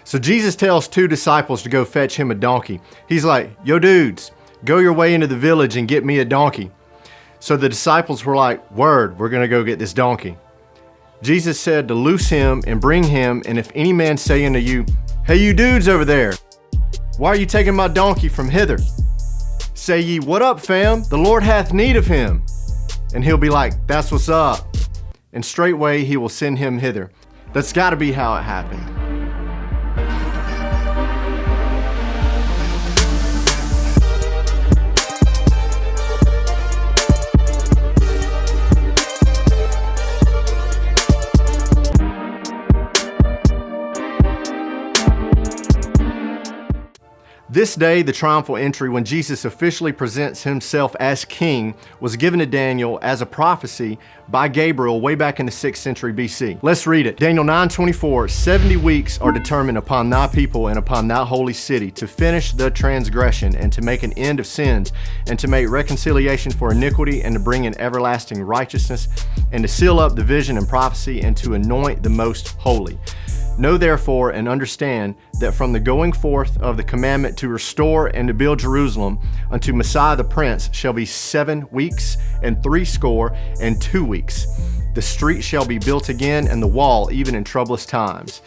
So Jesus tells two disciples to go fetch him a donkey. He's like, yo dudes, go your way into the village and get me a donkey. So the disciples were like, word, we're gonna go get this donkey. Jesus said to loose him and bring him, and if any man say unto you, hey you dudes over there, why are you taking my donkey from hither? Say ye, what up fam, the Lord hath need of him. And he'll be like, that's what's up. And straightway he will send him hither. That's gotta be how it happened. This day, the triumphal entry when Jesus officially presents himself as king was given to Daniel as a prophecy by Gabriel way back in the 6th century BC. Let's read it. Daniel 9:24, 70 weeks are determined upon thy people and upon thy holy city to finish the transgression and to make an end of sins and to make reconciliation for iniquity and to bring in everlasting righteousness and to seal up the vision and prophecy and to anoint the most holy. Know therefore and understand that from the going forth of the commandment to restore and to build Jerusalem unto Messiah the Prince shall be 7 weeks and 62 weeks. The street shall be built again and the wall even in troublous times.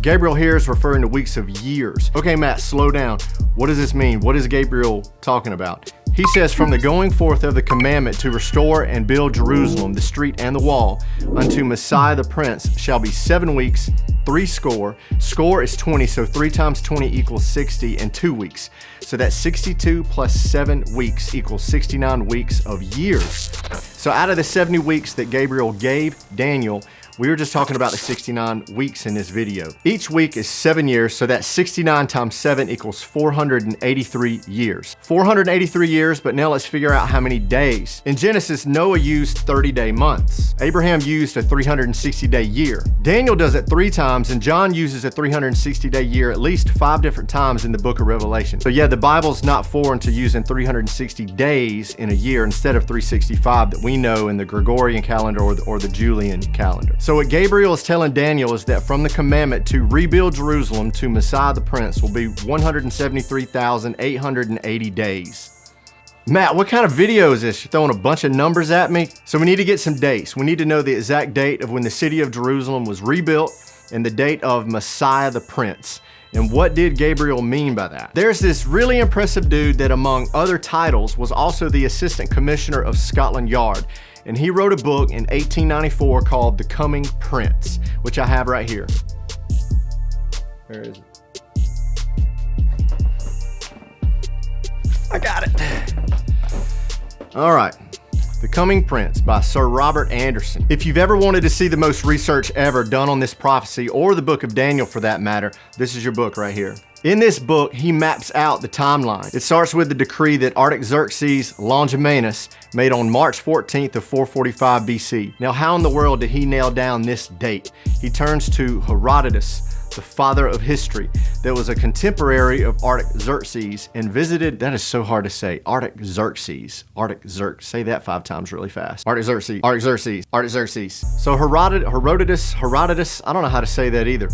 Gabriel here is referring to weeks of years. Okay, Matt, slow down. What does this mean? What is Gabriel talking about? He says, from the going forth of the commandment to restore and build Jerusalem, the street and the wall, unto Messiah the Prince shall be 7 weeks, 60. Score is 20, so 3 times 20 equals 60 and 2 weeks. So that's 62 plus 7 weeks equals 69 weeks of years. So out of the 70 weeks that Gabriel gave Daniel, we were just talking about the 69 weeks in this video. Each week is 7 years, so that's 69 times 7 equals 483 years. 483 years, but now let's figure out how many days. In Genesis, Noah used 30-day months. Abraham used a 360-day year. Daniel does it 3 times, and John uses a 360-day year at least 5 different times in the book of Revelation. So yeah, the Bible's not foreign to using 360 days in a year instead of 365 that we know in the Gregorian calendar or the Julian calendar. So what Gabriel is telling Daniel is that from the commandment to rebuild Jerusalem to Messiah the Prince will be 173,880 days. Matt, what kind of video is this? You're throwing a bunch of numbers at me? So we need to get some dates. We need to know the exact date of when the city of Jerusalem was rebuilt and the date of Messiah the Prince. And what did Gabriel mean by that? There's this really impressive dude that among other titles was also the assistant commissioner of Scotland Yard. And he wrote a book in 1894 called The Coming Prince, which I have right here. Where is it? I got it. All right. The Coming Prince by Sir Robert Anderson. If you've ever wanted to see the most research ever done on this prophecy, or the book of Daniel for that matter, this is your book right here. In this book, he maps out the timeline. It starts with the decree that Artaxerxes Longimanus made on March 14th of 445 BC. Now, how in the world did he nail down this date? He turns to Herodotus, the father of history, that was a contemporary of Artaxerxes and visited, that is so hard to say, Artaxerxes, say that 5 times really fast. Artaxerxes. So Herodotus, I don't know how to say that either.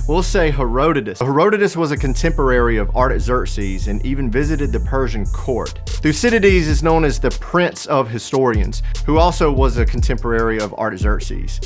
We'll say Herodotus. Herodotus was a contemporary of Artaxerxes and even visited the Persian court. Thucydides is known as the Prince of Historians, who also was a contemporary of Artaxerxes.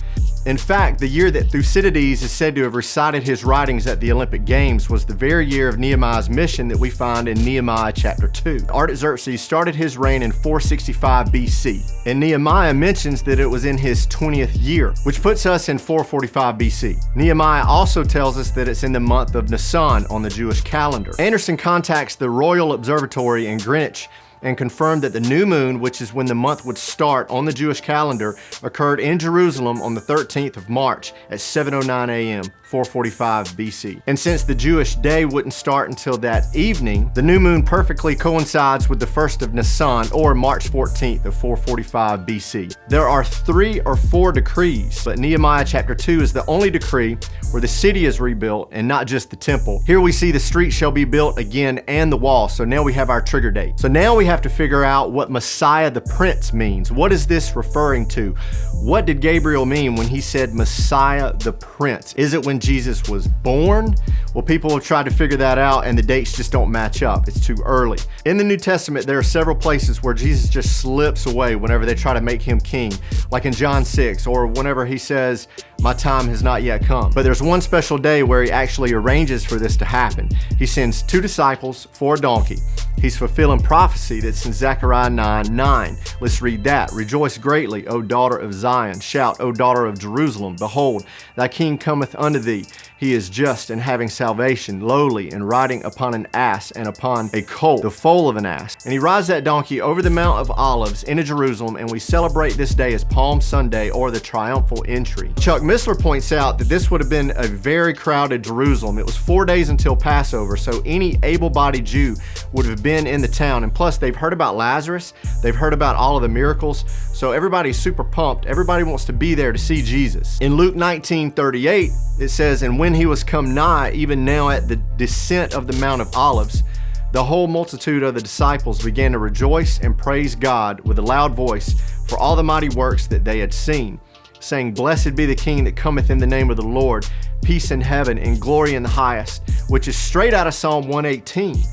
In fact, the year that Thucydides is said to have recited his writings at the Olympic Games was the very year of Nehemiah's mission that we find in Nehemiah chapter 2. Artaxerxes started his reign in 465 BC, and Nehemiah mentions that it was in his 20th year, which puts us in 445 BC. Nehemiah also tells us that it's in the month of Nisan on the Jewish calendar. Anderson contacts the Royal Observatory in Greenwich and confirmed that the new moon, which is when the month would start on the Jewish calendar, occurred in Jerusalem on the 13th of March at 7:09 a.m., 445 BC. And since the Jewish day wouldn't start until that evening, the new moon perfectly coincides with the 1st of Nisan, or March 14th of 445 BC. There are 3 or 4 decrees, but Nehemiah chapter 2 is the only decree where the city is rebuilt and not just the temple. Here we see the street shall be built again and the wall, so now we have our trigger date. So now we have to figure out what Messiah the Prince means. What is this referring to? What did Gabriel mean when he said Messiah the Prince? Is it when Jesus was born? Well, people have tried to figure that out and the dates just don't match up. It's too early. In the New Testament, there are several places where Jesus just slips away whenever they try to make him king, like in John 6, or whenever he says, "My time has not yet come." But there's one special day where he actually arranges for this to happen. He sends 2 disciples for a donkey. He's fulfilling prophecy that's in Zechariah 9:9. Let's read that. "Rejoice greatly, O daughter of Zion. Shout, O daughter of Jerusalem. Behold, thy king cometh unto thee. He is just and having salvation, lowly and riding upon an ass and upon a colt, the foal of an ass. And he rides that donkey over the Mount of Olives into Jerusalem, and we celebrate this day as Palm Sunday, or the triumphal entry." Chuck Missler points out that this would have been a very crowded Jerusalem. It was 4 days until Passover, so any able-bodied Jew would have been in the town. And plus, they've heard about Lazarus, they've heard about all of the miracles, so everybody's super pumped. Everybody wants to be there to see Jesus. In Luke 19:38, it says, "And when he was come nigh, even now at the descent of the Mount of Olives, the whole multitude of the disciples began to rejoice and praise God with a loud voice for all the mighty works that they had seen, saying, Blessed be the King that cometh in the name of the Lord, peace in heaven and glory in the highest," which is straight out of Psalm 118.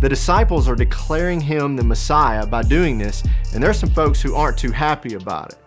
The disciples are declaring him the Messiah by doing this, and there's some folks who aren't too happy about it.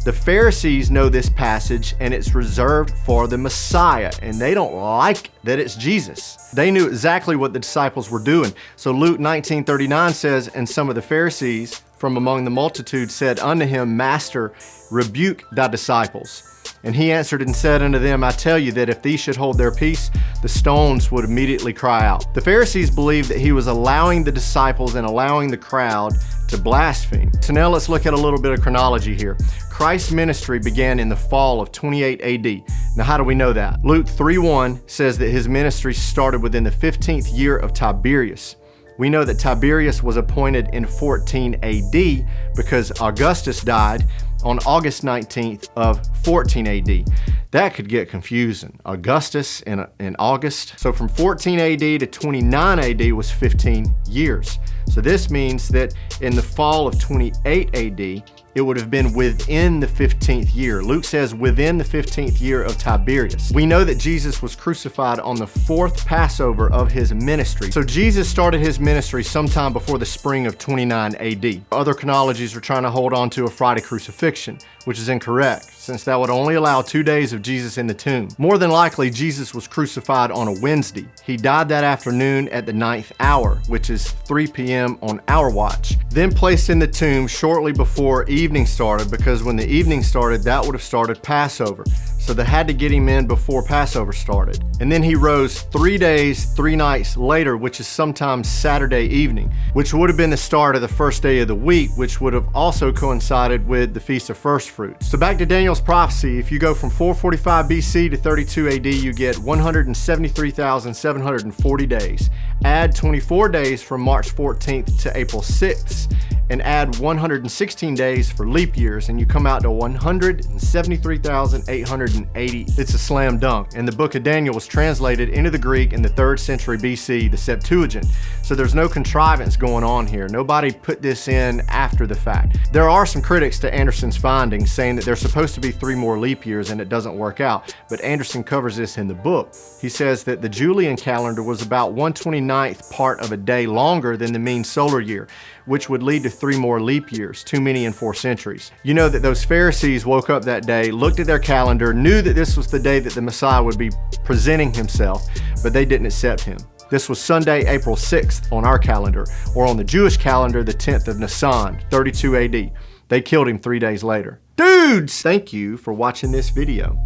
The Pharisees know this passage and it's reserved for the Messiah, and they don't like that it's Jesus. They knew exactly what the disciples were doing. So Luke 19:39 says, "And some of the Pharisees from among the multitude said unto him, Master, rebuke thy disciples. And he answered and said unto them, I tell you that if these should hold their peace, the stones would immediately cry out." The Pharisees believed that he was allowing the disciples and allowing the crowd to blaspheme. So now let's look at a little bit of chronology here. Christ's ministry began in the fall of 28 AD. Now, how do we know that? Luke 3:1 says that his ministry started within the 15th year of Tiberius. We know that Tiberius was appointed in 14 AD because Augustus died on August 19th of 14 AD. That could get confusing. Augustus and August. So from 14 AD to 29 AD was 15 years. So this means that in the fall of 28 AD, it would have been within the 15th year. Luke says within the 15th year of Tiberius. We know that Jesus was crucified on the 4th Passover of his ministry. So Jesus started his ministry sometime before the spring of 29 AD. Other chronologies are trying to hold on to a Friday crucifixion, which is incorrect, since that would only allow 2 days of Jesus in the tomb. More than likely, Jesus was crucified on a Wednesday. He died that afternoon at the 9th hour, which is 3 p.m. on our watch. Then placed in the tomb shortly before evening started, because when the evening started, that would have started Passover. So they had to get him in before Passover started. And then he rose 3 days, 3 nights later, which is sometimes Saturday evening, which would have been the start of the first day of the week, which would have also coincided with the Feast of First Fruits. So back to Daniel's prophecy, if you go from 445 BC to 32 AD, you get 173,740 days. Add 24 days from March 14th to April 6th, and add 116 days for leap years, and you come out to 173,880. It's a slam dunk. And the book of Daniel was translated into the Greek in the 3rd century BC, the Septuagint. So there's no contrivance going on here. Nobody put this in after the fact. There are some critics to Anderson's findings saying that there's supposed to be 3 more leap years and it doesn't work out. But Anderson covers this in the book. He says that the Julian calendar was about 1/29th part of a day longer than the mean solar year, which would lead to 3 more leap years, too many in 4 centuries. You know that those Pharisees woke up that day, looked at their calendar, knew that this was the day that the Messiah would be presenting himself, but they didn't accept him. This was Sunday, April 6th on our calendar, or on the Jewish calendar, the 10th of Nisan, 32 AD. They killed him 3 days later. Dudes, thank you for watching this video.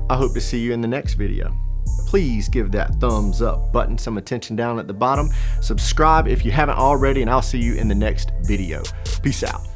I hope to see you in the next video. Please give that thumbs up button some attention down at the bottom. Subscribe if you haven't already, and I'll see you in the next video. Peace out.